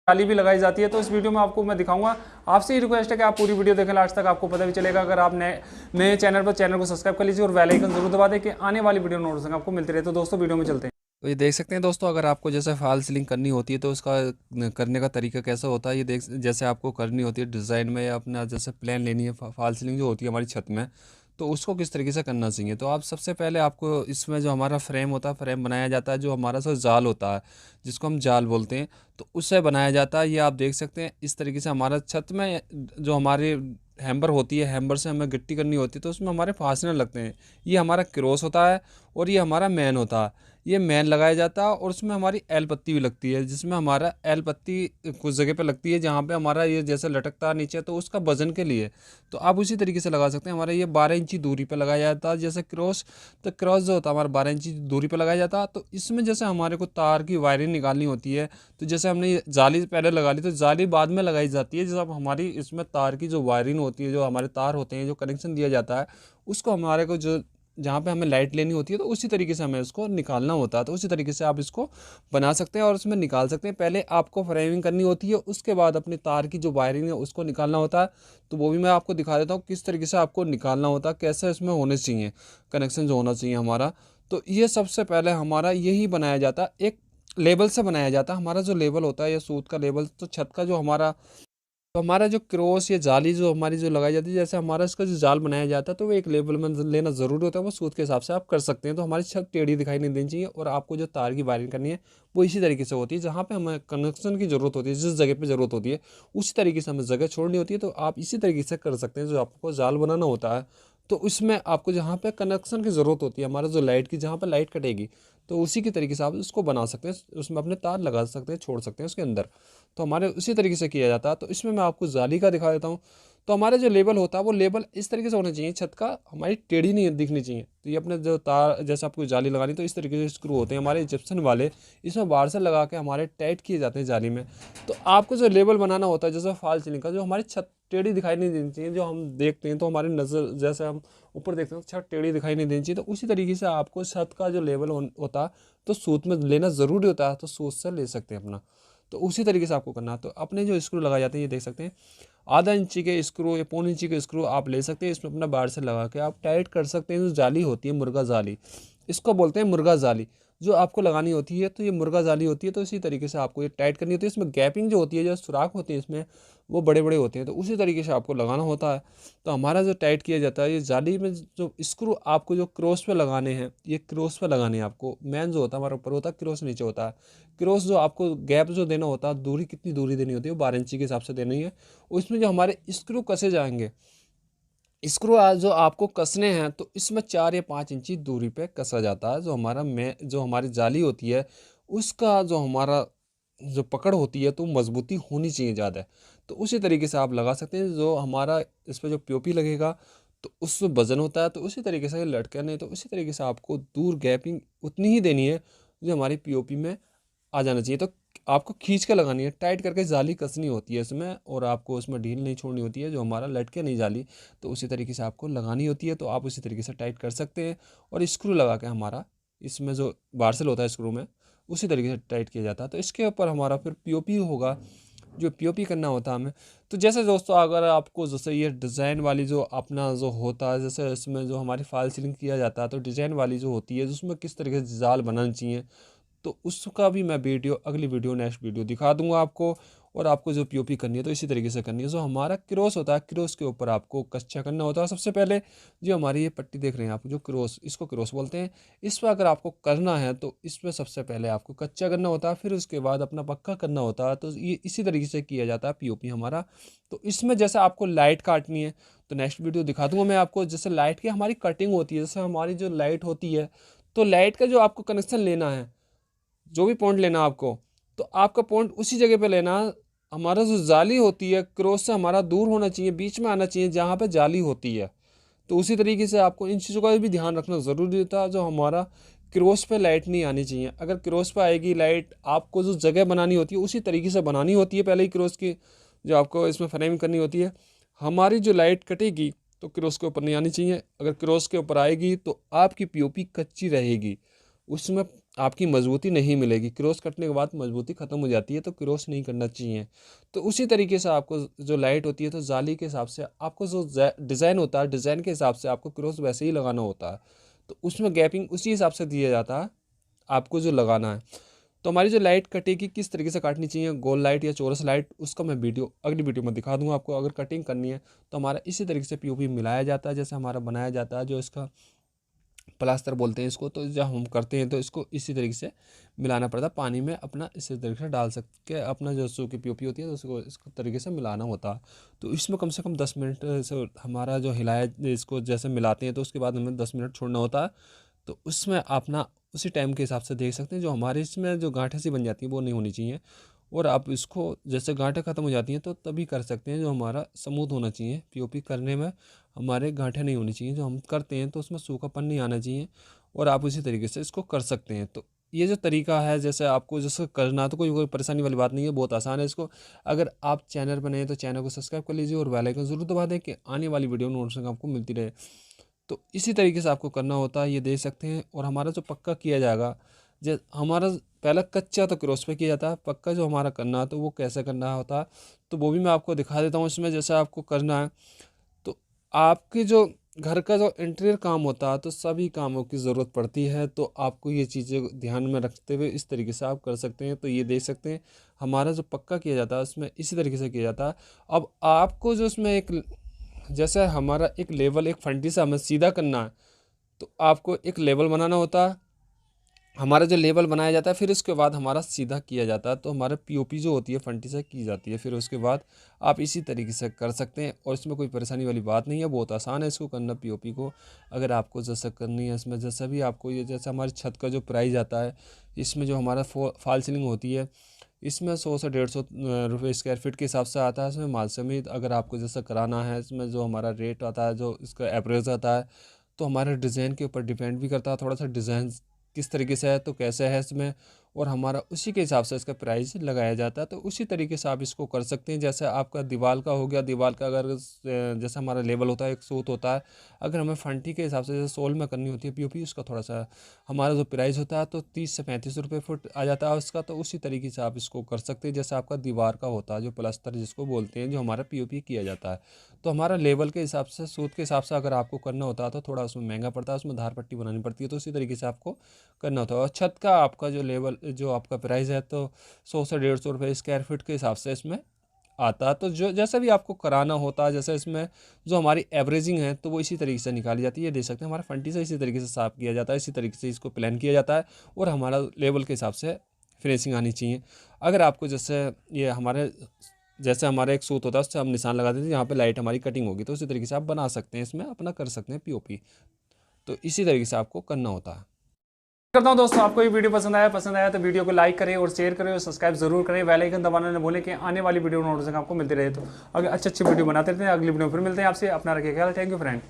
जाली भी लगाई जाती है। तो इस वीडियो में आपको मैं दिखाऊंगा। आपसे ही रिक्वेस्ट है कि आप पूरी वीडियो देखें लास्ट तक, आपको पता भी चलेगा। अगर आप नए चैनल पर, चैनल को सब्सक्राइब कर लीजिए और बेल आइकन जरूर दबा दें कि आने वाली वीडियो नोटिफिकेशन आपको मिलती रहे। तो दोस्तों वीडियो में चलते हैं। तो ये देख सकते हैं दोस्तों, अगर आपको जैसे फॉल सीलिंग करनी होती है तो उसका करने का तरीका कैसा होता है, ये देख जैसे आपको करनी होती है डिज़ाइन में, या अपना जैसे प्लान लेनी है फॉल सीलिंग जो होती है हमारी छत में, तो उसको किस तरीके से करना चाहिए। तो आप सबसे पहले आपको इसमें जो हमारा फ्रेम होता है, फ्रेम बनाया जाता है, जो हमारा सो जाल होता है जिसको हम जाल बोलते हैं, तो उससे बनाया जाता है। ये आप देख सकते हैं इस तरीके से हमारा छत में जो हमारी हैम्बर होती है, हैम्बर से हमें गिट्टी करनी होती है तो उसमें हमारे फासनर लगते हैं। ये हमारा क्रॉस होता है और ये हमारा मैन होता है। ये मैन लगाया जाता है और उसमें हमारी एल पत्ती भी लगती है, जिसमें हमारा एल पत्ती कुछ जगह पे लगती है जहाँ पे हमारा ये जैसे लटकता है नीचे, तो उसका वजन के लिए तो आप उसी तरीके से लगा सकते हैं। हमारा ये 12 इंची दूरी पे लगाया जाता है जैसे क्रॉस, तो क्रॉस जो होता है हमारा 12 इंची दूरी पे लगाया जाता है। तो इसमें जैसे हमारे को तार की वायरिंग निकालनी होती है, तो जैसे हमने ये जाली पहले लगा ली तो जाली बाद में लगाई जाती है। जब हमारी इसमें तार की जो वायरिंग होती है, जो हमारे तार होते हैं, जो कनेक्शन दिया जाता है, उसको हमारे को जो जहाँ पे हमें लाइट लेनी होती है तो उसी तरीके से हमें उसको निकालना होता है। तो उसी तरीके से आप इसको बना सकते हैं और उसमें निकाल सकते हैं। पहले आपको फ्रेमिंग करनी होती है, उसके बाद अपनी तार की जो वायरिंग है उसको निकालना होता है। तो वो भी मैं आपको दिखा देता हूँ किस तरीके से आपको निकालना होता है, कैसे इसमें होने चाहिए कनेक्शन जो होना चाहिए हमारा। तो ये सबसे पहले हमारा यही बनाया जाता है, एक लेवल से बनाया जाता है। हमारा जो लेवल होता है, ये सूत का लेवल, तो छत का जो हमारा, तो हमारा जो क्रॉस या जाली जो हमारी जो लगाई जाती है, जैसे हमारा इसका जो जाल बनाया जाता है, तो वो एक लेवल में लेना ज़रूरी होता है। वो सूत के हिसाब से आप कर सकते हैं। तो हमारी छत टेढ़ी दिखाई नहीं देनी चाहिए और आपको जो तार की वायरिंग करनी है वो इसी तरीके से होती है। जहाँ पे हमें कनेक्शन की ज़रूरत होती है, जिस जगह पे ज़रूरत होती है उसी तरीके से हमें जगह छोड़नी होती है। तो आप इसी तरीके से कर सकते हैं। जो आपको जाल बनाना होता है तो उसमें आपको जहाँ पे कनेक्शन की ज़रूरत होती है, हमारा जो लाइट की, जहाँ पे लाइट कटेगी, तो उसी की तरीके से आप उसको बना सकते हैं। उसमें अपने तार लगा सकते हैं, छोड़ सकते हैं उसके अंदर। तो हमारे उसी तरीके से किया जाता है। तो इसमें मैं आपको जाली का दिखा देता हूँ। तो हमारा जो लेबल होता है वो लेबल इस तरीके से होना चाहिए, छत का हमारी टेढ़ी नहीं दिखनी चाहिए। तो ये अपने जो तार, जैसे आपको जाली लगानी, तो इस तरीके से स्क्रू होते हैं हमारे जिप्सन वाले, इसमें बाहर से लगा के हमारे टाइट किए जाते हैं जाली में। तो आपको जो लेबल बनाना होता है जैसे फॉल सीलिंग का, जो हमारी छत टेढ़ी दिखाई नहीं देनी चाहिए, जो हम देखते हैं तो हमारी नज़र, जैसे हम ऊपर देखते हैं तो छत टेढ़ी दिखाई नहीं देनी चाहिए। तो उसी तरीके से आपको छत का जो लेवल होता है तो सूत में लेना ज़रूरी होता है, तो सूत से ले सकते हैं अपना। तो उसी तरीके से आपको करना है। तो अपने जो स्क्रू लगाए जाते हैं, ये देख सकते हैं आधा इंची के स्क्रू या पौन इंची के स्क्रू आप ले सकते हैं। इसमें अपना बाहर से लगा के आप टाइट कर सकते हैं। जो जाली होती है मुर्गा जाली, इसको बोलते हैं मुर्गा जाली, जो आपको लगानी होती है। तो ये मुर्गा जाली होती है। तो इसी तरीके से आपको ये टाइट करनी होती है। इसमें गैपिंग जो होती है, जो सुराख होते हैं इसमें, वो बड़े बड़े होते हैं। तो उसी तरीके से आपको लगाना होता है। तो हमारा जो टाइट किया जाता है, ये जाली में जो स्क्रू आपको जो क्रॉस पे लगाने हैं, ये क्रॉस पे लगाने हैं आपको। मैन जो होता है हमारा ऊपर होता है, क्रॉस नीचे होता है। क्रॉस जो आपको गैप जो देना होता है, दूरी कितनी दूरी देनी होती है, वो 12 इंची के हिसाब से देनी है। और इसमें जो हमारे स्क्रू कसे जाएंगे, स्क्रू जो आपको कसने हैं, तो इसमें 4 या 5 इंची दूरी पे कसा जाता है। जो हमारा जो हमारी जाली होती है, उसका जो हमारा जो पकड़ होती है तो मजबूती होनी चाहिए ज़्यादा। तो उसी तरीके से आप लगा सकते हैं। जो हमारा इस पर जो पीओपी लगेगा तो उसमें वजन होता है, तो उसी तरीके से लटकन है, तो उसी तरीके से आपको दूर गैपिंग उतनी ही देनी है जो हमारी पीओपी में आ जाना चाहिए। तो आपको खींच के लगानी है, टाइट करके जाली कसनी होती है इसमें, और आपको उसमें ढील नहीं छोड़नी होती है, जो हमारा लटके नहीं जाली, तो उसी तरीके से आपको लगानी होती है। तो आप उसी तरीके से टाइट कर सकते हैं। और स्क्रू लगा के हमारा इसमें जो बारसल होता है स्क्रू में, उसी तरीके से टाइट किया जाता है। तो इसके ऊपर हमारा फिर पीओपी होगा, जो पीओपी करना होता है हमें। तो जैसे दोस्तों, अगर आपको जैसे ये डिज़ाइन वाली जो अपना जो होता है, जैसे इसमें जो हमारी फॉल सीलिंग किया जाता है, तो डिज़ाइन वाली जो होती है, जिसमें किस तरीके से जाल बनानी चाहिए, तो उसका भी मैं वीडियो, अगली वीडियो, नेक्स्ट वीडियो दिखा दूंगा आपको। और आपको जो पीओपी करनी है तो इसी तरीके से करनी है। जो हमारा क्रॉस होता है, क्रॉस के ऊपर आपको कच्चा करना होता है। सबसे पहले जो हमारी ये पट्टी देख रहे हैं आप, जो क्रॉस, इसको क्रॉस बोलते हैं, इस पर अगर आपको करना है तो इसमें सबसे पहले आपको कच्चा करना होता है, फिर उसके बाद अपना पक्का करना होता है। तो ये इसी तरीके से किया जाता है पीओपी हमारा। तो इसमें जैसे आपको लाइट काटनी है तो नेक्स्ट वीडियो दिखा दूंगा मैं आपको। जैसे लाइट की हमारी कटिंग होती है, जैसे हमारी जो लाइट होती है, तो लाइट का जो आपको कनेक्शन लेना है, जो भी पॉइंट लेना आपको, तो आपका पॉइंट उसी जगह पे लेना। हमारा जो जाली होती है क्रॉस से हमारा दूर होना चाहिए, बीच में आना चाहिए जहाँ पे जाली होती है। तो उसी तरीके से आपको इन चीज़ों का भी ध्यान रखना ज़रूरी होता है। जो हमारा क्रॉस पे लाइट नहीं आनी चाहिए। अगर क्रॉस पे आएगी लाइट, आपको जो जगह बनानी होती है उसी तरीके से बनानी होती है पहले ही क्रॉस की, जो आपको इसमें फ्रेमिंग करनी होती है। हमारी जो लाइट कटेगी तो क्रॉस के ऊपर नहीं आनी चाहिए। अगर क्रॉस के ऊपर आएगी तो आपकी पीओपी कच्ची रहेगी, उसमें आपकी मजबूती नहीं मिलेगी। क्रॉस कटने के बाद मजबूती ख़त्म हो जाती है, तो क्रॉस नहीं करना चाहिए। तो उसी तरीके से आपको जो लाइट होती है, तो जाली के हिसाब से आपको जो डिज़ाइन होता है, डिज़ाइन के हिसाब से आपको क्रॉस वैसे ही लगाना होता है। तो उसमें गैपिंग उसी हिसाब से दिया जाता है आपको जो लगाना है। तो हमारी जो लाइट कटेगी किस तरीके से काटनी चाहिए, गोल लाइट या चौरस लाइट, उसका मैं वीडियो अगली वीडियो में दिखा दूंगा आपको। अगर कटिंग करनी है तो हमारा इसी तरीके से पीओपी मिलाया जाता है, जैसे हमारा बनाया जाता है, जो इसका प्लास्टर बोलते हैं इसको। तो जब हम करते हैं तो इसको इसी तरीके से मिलाना पड़ता है, पानी में अपना इसी तरीके से डाल सकते अपना जो सूखी पीओपी होती है, तो उसको इस तरीके से मिलाना होता है। तो इसमें कम से कम 10 मिनट से हमारा जो हिलाया इसको जैसे मिलाते हैं, तो उसके बाद हमें 10 मिनट छोड़ना होता है। तो उसमें अपना उसी टाइम के हिसाब से देख सकते हैं, जो हमारे इसमें जो गांठें सी बन जाती हैं वो नहीं होनी चाहिए। और आप इसको जैसे गांठें ख़त्म हो जाती हैं तो तभी कर सकते हैं, जो हमारा स्मूथ होना चाहिए पीओपी करने में, हमारे गांठें नहीं होनी चाहिए। जो हम करते हैं तो उसमें सूखापन नहीं आना चाहिए, और आप उसी तरीके से इसको कर सकते हैं। तो ये जो तरीका है, जैसे आपको जैसे करना, तो कोई परेशानी वाली बात नहीं है, बहुत आसान है इसको। अगर आप चैनल पर नए हैं तो चैनल को सब्सक्राइब कर लीजिए और बेल आइकन ज़रूर दबा दें कि आने वाली वीडियो नोटिफिकेशन आपको मिलती रहे। तो इसी तरीके से आपको करना होता है, ये देख सकते हैं। और हमारा जो पक्का किया जाएगा, जैसे हमारा पहला कच्चा तो क्रॉस पे किया जाता है, पक्का जो हमारा करना है तो वो कैसे करना होता है, तो वो भी मैं आपको दिखा देता हूँ इसमें। जैसे आपको करना है, तो आपके जो घर का जो इंटीरियर काम होता है, तो सभी कामों की ज़रूरत पड़ती है, तो आपको ये चीज़ें ध्यान में रखते हुए इस तरीके से आप कर सकते हैं। तो ये देख सकते हैं, हमारा जो पक्का किया जाता है उसमें इसी तरीके से किया जाता है। अब आपको जो उसमें एक जैसे हमारा एक लेवल, एक फंटी से हमें सीधा करना है, तो आपको एक लेवल बनाना होता है। हमारा जो लेवल बनाया जाता है, फिर उसके बाद हमारा सीधा किया जाता है। तो हमारा पीओपी जो होती है फंटी से की जाती है, फिर उसके बाद आप इसी तरीके से कर सकते हैं। और इसमें कोई परेशानी वाली बात नहीं है, बहुत आसान है इसको करना पीओपी को। अगर आपको जैसा करनी है इसमें, जैसा भी आपको ये, जैसे हमारी छत का जो प्राइस आता है, इसमें जो हमारा फॉल सीलिंग होती है, इसमें 100 से 150 रुपये स्क्वायर फीट के हिसाब से आता है। इसमें माल समेत अगर आपको जैसा कराना है, इसमें जो हमारा रेट आता है, जो इसका एवरेज आता है, तो हमारे डिज़ाइन के ऊपर डिपेंड भी करता है थोड़ा सा, डिज़ाइन किस तरीके से है तो कैसे है इसमें, और हमारा उसी के हिसाब से इसका प्राइस लगाया जाता है। तो उसी तरीके से आप इसको कर सकते हैं। जैसे आपका दीवार का हो गया, दीवार का अगर जैसे हमारा लेवल होता है, एक सूत होता है, अगर हमें फंटी के हिसाब से जैसे सोल में करनी होती है पीओपी, उसका थोड़ा सा हमारा जो प्राइस होता है तो 30 से 35 रुपये फुट आ जाता है उसका। तो उसी तरीके से आप इसको कर सकते हैं, जैसे आपका दीवार का होता है जो प्लास्टर जिसको बोलते हैं, जो हमारा पीओपी किया जाता है। तो हमारा लेवल के हिसाब से, सूत के हिसाब से अगर आपको करना होता है तो थोड़ा उसमें महंगा पड़ता है, उसमें धार पट्टी बनानी पड़ती है। तो उसी तरीके से आपको करना होता है। और छत का आपका जो लेवल, जो आपका प्राइस है, तो 100 से 150 रुपये स्क्वायर फीट के हिसाब से इसमें आता है। तो जो जैसा भी आपको कराना होता है, जैसे इसमें जो हमारी एवरेजिंग है तो वो इसी तरीके से निकाली जाती है। ये देख सकते हैं, हमारा फंटी से इसी तरीके से साफ किया जाता है, इसी तरीके से इसको प्लान किया जाता है, और हमारा लेवल के हिसाब से फिनिशिंग आनी चाहिए। अगर आपको जैसे ये हमारे जैसे हमारा एक सूत होता है, उससे हम निशान लगा देते हैं, यहाँ पे लाइट हमारी कटिंग होगी, तो उसी तरीके से आप बना सकते हैं, इसमें अपना कर सकते हैं पीओपी। तो इसी तरीके से आपको करना होता है। करता हूं दोस्तों, आपको ये वीडियो पसंद आया तो वीडियो को लाइक करें और शेयर करें और सब्सक्राइब जरूर करें, बेल आइकन दबाना न भूलें कि आने वाली वीडियो नोटिफिकेशन आपको मिलती रहे। तो अगर अच्छी वीडियो बनाते रहते हैं, अगली वीडियो में फिर मिलते हैं आपसे। अपना रखिए ख्याल। Thank you friend.